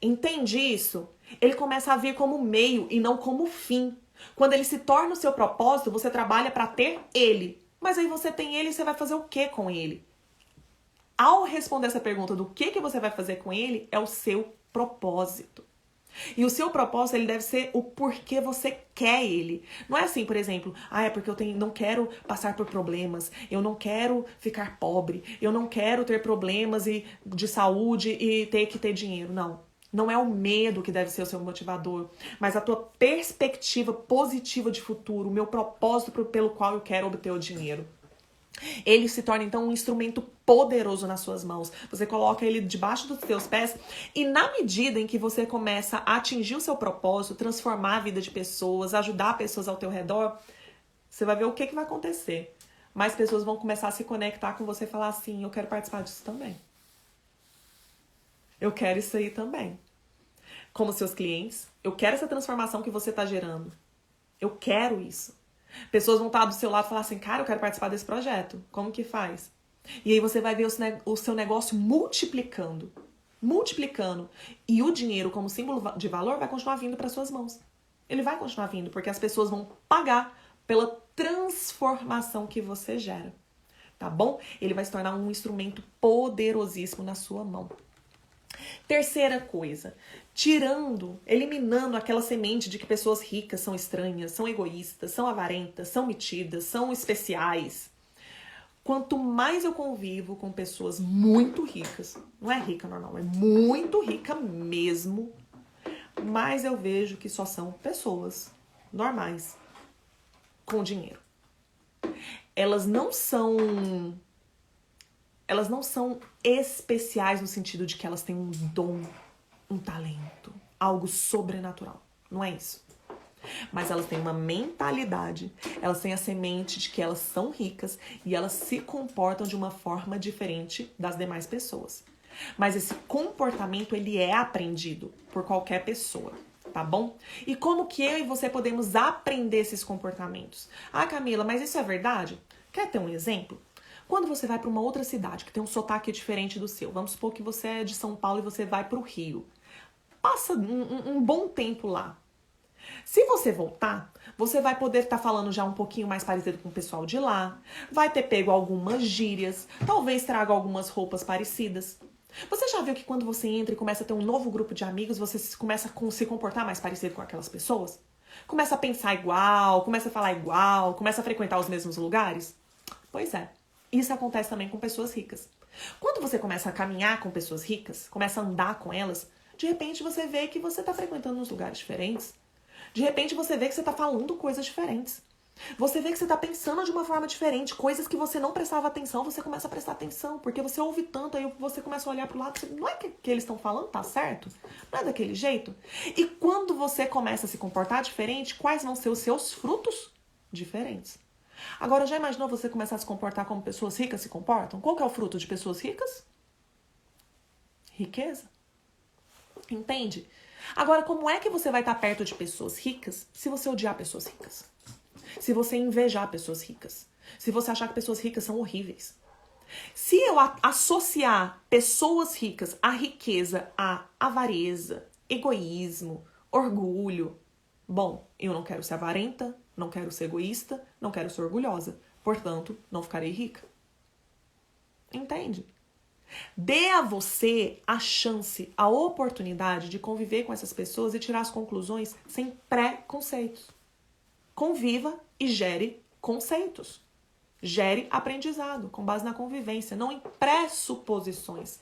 S1: Entende isso? Ele começa a vir como meio e não como fim. Quando ele se torna o seu propósito, você trabalha para ter ele. Mas aí você tem ele e você vai fazer o que com ele? Ao responder essa pergunta do que você vai fazer com ele, é o seu propósito. E o seu propósito, ele deve ser o porquê você quer ele. Não é assim, por exemplo, é porque eu não quero passar por problemas, eu não quero ficar pobre, eu não quero ter problemas de saúde e ter que ter dinheiro. Não. Não é o medo que deve ser o seu motivador, mas a tua perspectiva positiva de futuro, o meu propósito pelo qual eu quero obter o dinheiro. Ele se torna, então, um instrumento poderoso nas suas mãos. Você coloca ele debaixo dos seus pés e na medida em que você começa a atingir o seu propósito, transformar a vida de pessoas, ajudar pessoas ao teu redor, você vai ver o que vai acontecer. Mais pessoas vão começar a se conectar com você e falar assim, eu quero participar disso também. Eu quero isso aí também. Como seus clientes, eu quero essa transformação que você está gerando. Eu quero isso. Pessoas vão estar do seu lado e falar assim, cara, eu quero participar desse projeto. Como que faz? E aí você vai ver o seu negócio multiplicando. Multiplicando. E o dinheiro como símbolo de valor vai continuar vindo para suas mãos. Ele vai continuar vindo, porque as pessoas vão pagar pela transformação que você gera. Tá bom? Ele vai se tornar um instrumento poderosíssimo na sua mão. Terceira coisa, eliminando aquela semente de que pessoas ricas são estranhas, são egoístas, são avarentas, são metidas, são especiais. Quanto mais eu convivo com pessoas muito ricas, não é rica normal, é muito rica mesmo, mais eu vejo que só são pessoas normais com dinheiro. Elas não são especiais no sentido de que elas têm um dom, um talento, algo sobrenatural. Não é isso. Mas elas têm uma mentalidade, elas têm a semente de que elas são ricas e elas se comportam de uma forma diferente das demais pessoas. Mas esse comportamento, ele é aprendido por qualquer pessoa, tá bom? E como que eu e você podemos aprender esses comportamentos? Camila, mas isso é verdade? Quer ter um exemplo? Quando você vai para uma outra cidade que tem um sotaque diferente do seu, vamos supor que você é de São Paulo e você vai para o Rio. Passa um bom tempo lá. Se você voltar, você vai poder estar falando já um pouquinho mais parecido com o pessoal de lá, vai ter pego algumas gírias, talvez traga algumas roupas parecidas. Você já viu que quando você entra e começa a ter um novo grupo de amigos, você começa a se comportar mais parecido com aquelas pessoas? Começa a pensar igual, começa a falar igual, começa a frequentar os mesmos lugares? Pois é. Isso acontece também com pessoas ricas. Quando você começa a caminhar com pessoas ricas, começa a andar com elas, de repente você vê que você está frequentando uns lugares diferentes. De repente você vê que você está falando coisas diferentes. Você vê que você está pensando de uma forma diferente. Coisas que você não prestava atenção, você começa a prestar atenção. Porque você ouve tanto, aí você começa a olhar para o lado. Não é que eles estão falando, tá certo? Não é daquele jeito? E quando você começa a se comportar diferente, quais vão ser os seus frutos diferentes? Agora, já imaginou você começar a se comportar como pessoas ricas se comportam? Qual que é o fruto de pessoas ricas? Riqueza. Entende? Agora, como é que você vai estar perto de pessoas ricas se você odiar pessoas ricas? Se você invejar pessoas ricas? Se você achar que pessoas ricas são horríveis? Se eu associar pessoas ricas à riqueza, à avareza, egoísmo, orgulho, bom, eu não quero ser avarenta, não quero ser egoísta, não quero ser orgulhosa. Portanto, não ficarei rica. Entende? Dê a você a chance, a oportunidade de conviver com essas pessoas e tirar as conclusões sem preconceitos. Conviva e gere conceitos. Gere aprendizado com base na convivência, não em pressuposições,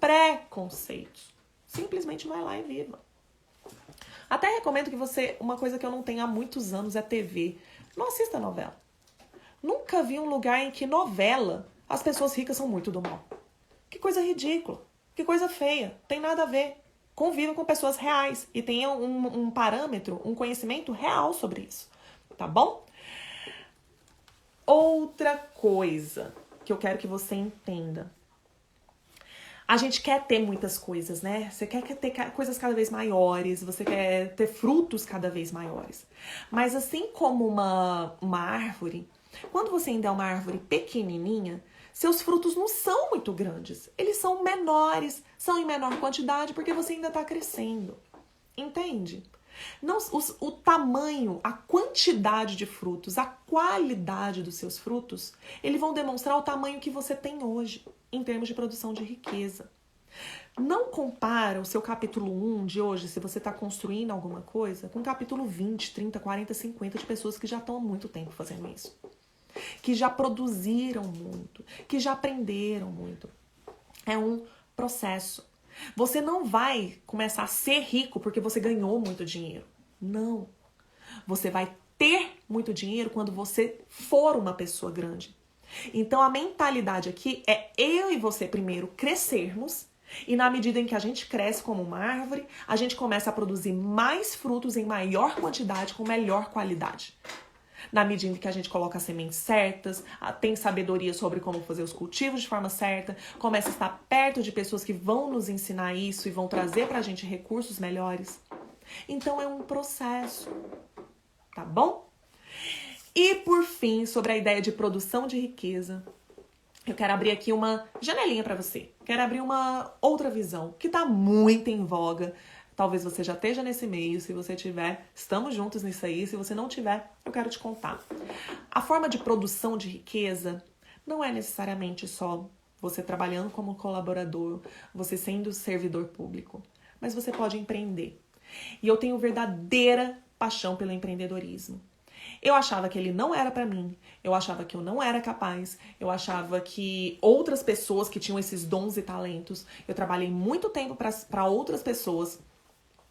S1: preconceitos. Simplesmente vai lá e viva. Até recomendo que você, uma coisa que eu não tenho há muitos anos é TV. Não assista novela. Nunca vi um lugar em que novela as pessoas ricas são muito do mal. Que coisa ridícula, que coisa feia, tem nada a ver. Conviva com pessoas reais e tenha um parâmetro, um conhecimento real sobre isso, tá bom? Outra coisa que eu quero que você entenda. A gente quer ter muitas coisas, né? Você quer ter coisas cada vez maiores, você quer ter frutos cada vez maiores. Mas assim como uma árvore, quando você ainda é uma árvore pequenininha, seus frutos não são muito grandes. Eles são menores, são em menor quantidade porque você ainda está crescendo. Entende? Não, o tamanho, a quantidade de frutos, a qualidade dos seus frutos, eles vão demonstrar o tamanho que você tem hoje, em termos de produção de riqueza. Não compara o seu capítulo 1 de hoje, se você está construindo alguma coisa, com o capítulo 20, 30, 40, 50 de pessoas que já estão há muito tempo fazendo isso. Que já produziram muito, que já aprenderam muito. É um processo. Você não vai começar a ser rico porque você ganhou muito dinheiro. Não. Você vai ter muito dinheiro quando você for uma pessoa grande. Então a mentalidade aqui é eu e você primeiro crescermos e na medida em que a gente cresce como uma árvore, a gente começa a produzir mais frutos em maior quantidade com melhor qualidade. Na medida em que a gente coloca as sementes certas, tem sabedoria sobre como fazer os cultivos de forma certa, começa a estar perto de pessoas que vão nos ensinar isso e vão trazer pra gente recursos melhores. Então é um processo, tá bom? E por fim, sobre a ideia de produção de riqueza, eu quero abrir aqui uma janelinha pra você. Quero abrir uma outra visão que tá muito em voga. Talvez você já esteja nesse meio, se você tiver, estamos juntos nisso aí. Se você não tiver, eu quero te contar. A forma de produção de riqueza não é necessariamente só você trabalhando como colaborador, você sendo servidor público, mas você pode empreender. E eu tenho verdadeira paixão pelo empreendedorismo. Eu achava que ele não era pra mim, eu achava que eu não era capaz, eu achava que outras pessoas que tinham esses dons e talentos, eu trabalhei muito tempo para outras pessoas.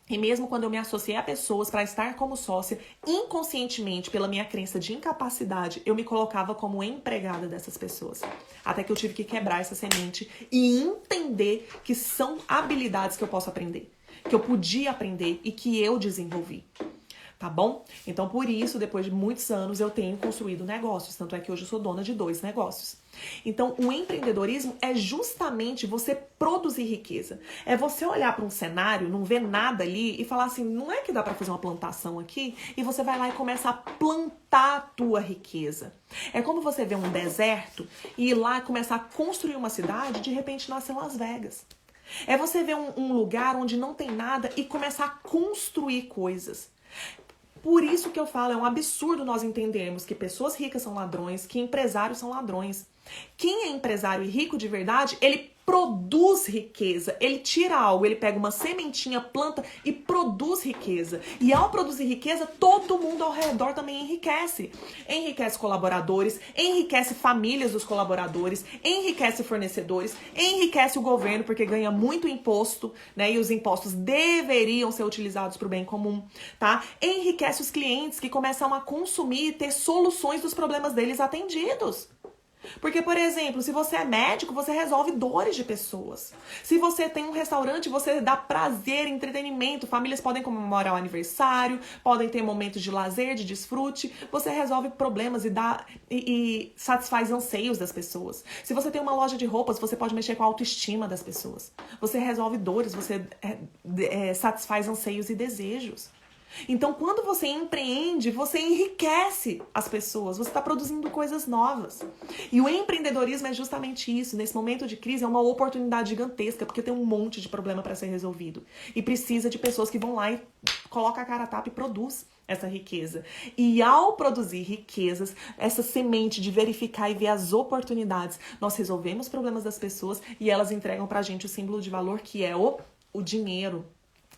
S1: E mesmo quando eu me associei a pessoas para estar como sócia, inconscientemente, pela minha crença de incapacidade, eu me colocava como empregada dessas pessoas. Até que eu tive que quebrar essa semente e entender que são habilidades que eu posso aprender, que eu podia aprender e que eu desenvolvi. Tá bom? Então, por isso, depois de muitos anos, eu tenho construído negócios. Tanto é que hoje eu sou dona de 2 negócios. Então, o empreendedorismo é justamente você produzir riqueza. É você olhar para um cenário, não ver nada ali e falar assim, não é que dá para fazer uma plantação aqui? E você vai lá e começa a plantar a tua riqueza. É como você vê um deserto e ir lá e começar a construir uma cidade, de repente nasce Las Vegas. É você ver um lugar onde não tem nada e começar a construir coisas. Por isso que eu falo, é um absurdo nós entendermos que pessoas ricas são ladrões, que empresários são ladrões. Quem é empresário e rico de verdade, ele produz riqueza, ele tira algo, ele pega uma sementinha, planta e produz riqueza. E ao produzir riqueza, todo mundo ao redor também enriquece. Enriquece colaboradores, enriquece famílias dos colaboradores, enriquece fornecedores, enriquece o governo porque ganha muito imposto, né? E os impostos deveriam ser utilizados para o bem comum, tá? Enriquece os clientes que começam a consumir e ter soluções dos problemas deles atendidos. Porque, por exemplo, se você é médico, você resolve dores de pessoas. Se você tem um restaurante, você dá prazer, entretenimento. Famílias podem comemorar o aniversário, podem ter momentos de lazer, de desfrute. Você resolve problemas e satisfaz anseios das pessoas. Se você tem uma loja de roupas, você pode mexer com a autoestima das pessoas. Você resolve dores, você satisfaz anseios e desejos. Então, quando você empreende, você enriquece as pessoas, você está produzindo coisas novas. E o empreendedorismo é justamente isso. Nesse momento de crise, é uma oportunidade gigantesca, porque tem um monte de problema para ser resolvido. E precisa de pessoas que vão lá e colocam a cara a tapa e produz essa riqueza. E ao produzir riquezas, essa semente de verificar e ver as oportunidades, nós resolvemos problemas das pessoas e elas entregam pra gente o símbolo de valor que é o dinheiro.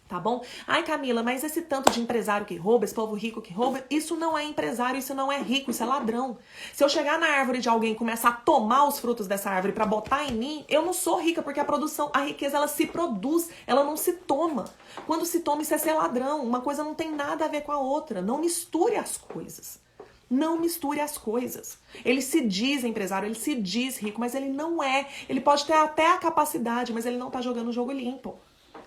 S1: Tá bom? Ai, Camila, mas esse tanto de empresário que rouba, esse povo rico que rouba, isso não é empresário, isso não é rico, isso é ladrão. Se eu chegar na árvore de alguém e começar a tomar os frutos dessa árvore pra botar em mim, eu não sou rica, porque a riqueza, ela se produz, ela não se toma. Quando se toma, isso é ser ladrão. Uma coisa não tem nada a ver com a outra. Não misture as coisas. Não misture as coisas. Ele se diz empresário, ele se diz rico, mas ele não é. Ele pode ter até a capacidade, mas ele não tá jogando o jogo limpo.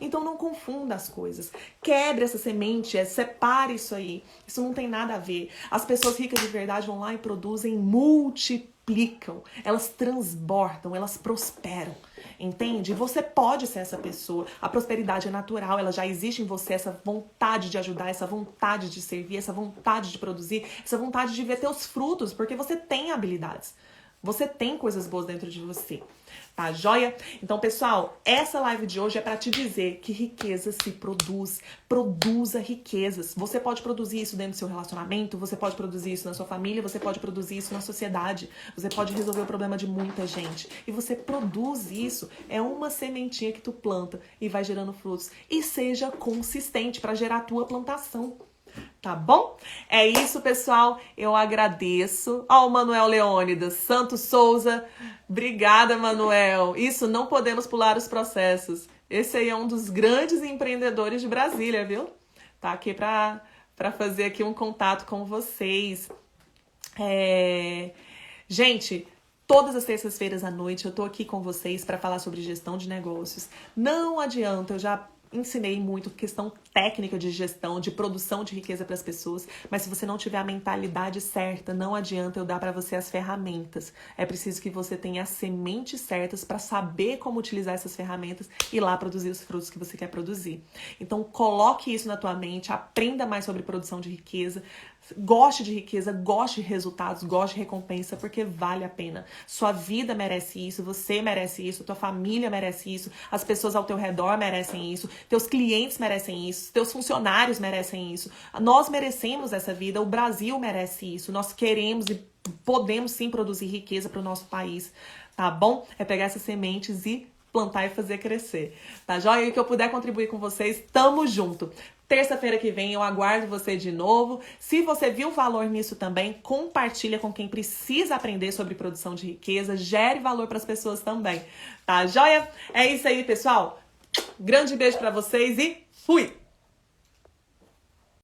S1: Então não confunda as coisas. Quebre essa semente, separe isso aí. Isso não tem nada a ver. As pessoas ricas de verdade vão lá e produzem, multiplicam. Elas transbordam, elas prosperam. Entende? Você pode ser essa pessoa. A prosperidade é natural, ela já existe em você, essa vontade de ajudar, essa vontade de servir, essa vontade de produzir, essa vontade de ver teus frutos, porque você tem habilidades. Você tem coisas boas dentro de você. Tá joia? Então, pessoal, essa live de hoje é para te dizer que riqueza se produz. Produza riquezas. Você pode produzir isso dentro do seu relacionamento, você pode produzir isso na sua família, você pode produzir isso na sociedade. Você pode resolver o problema de muita gente. E você produz isso, é uma sementinha que tu planta e vai gerando frutos. E seja consistente para gerar a tua plantação. Tá bom? É isso, pessoal. Eu agradeço. Ó, o Manuel Leônidas, Santos Souza. Obrigada, Manuel. Isso, não podemos pular os processos. Esse aí é um dos grandes empreendedores de Brasília, viu? Tá aqui pra fazer aqui um contato com vocês. Gente, todas as terças-feiras à noite eu tô aqui com vocês para falar sobre gestão de negócios. Não adianta, eu já ensinei muito questão técnica de gestão, de produção de riqueza para as pessoas, mas se você não tiver a mentalidade certa, não adianta eu dar para você as ferramentas. É preciso que você tenha as sementes certas para saber como utilizar essas ferramentas e lá produzir os frutos que você quer produzir. Então, coloque isso na tua mente, aprenda mais sobre produção de riqueza, goste de riqueza, goste de resultados, goste de recompensa, porque vale a pena. Sua vida merece isso, você merece isso, tua família merece isso, as pessoas ao teu redor merecem isso, teus clientes merecem isso, teus funcionários merecem isso. Nós merecemos essa vida, o Brasil merece isso. Nós queremos e podemos sim produzir riqueza para o nosso país, tá bom? É pegar essas sementes e plantar e fazer crescer, tá joia? E que eu puder contribuir com vocês, tamo junto. Terça-feira que vem eu aguardo você de novo. Se você viu valor nisso também, compartilha com quem precisa aprender sobre produção de riqueza, gere valor para as pessoas também, tá joia? É isso aí, pessoal. Grande beijo para vocês e fui!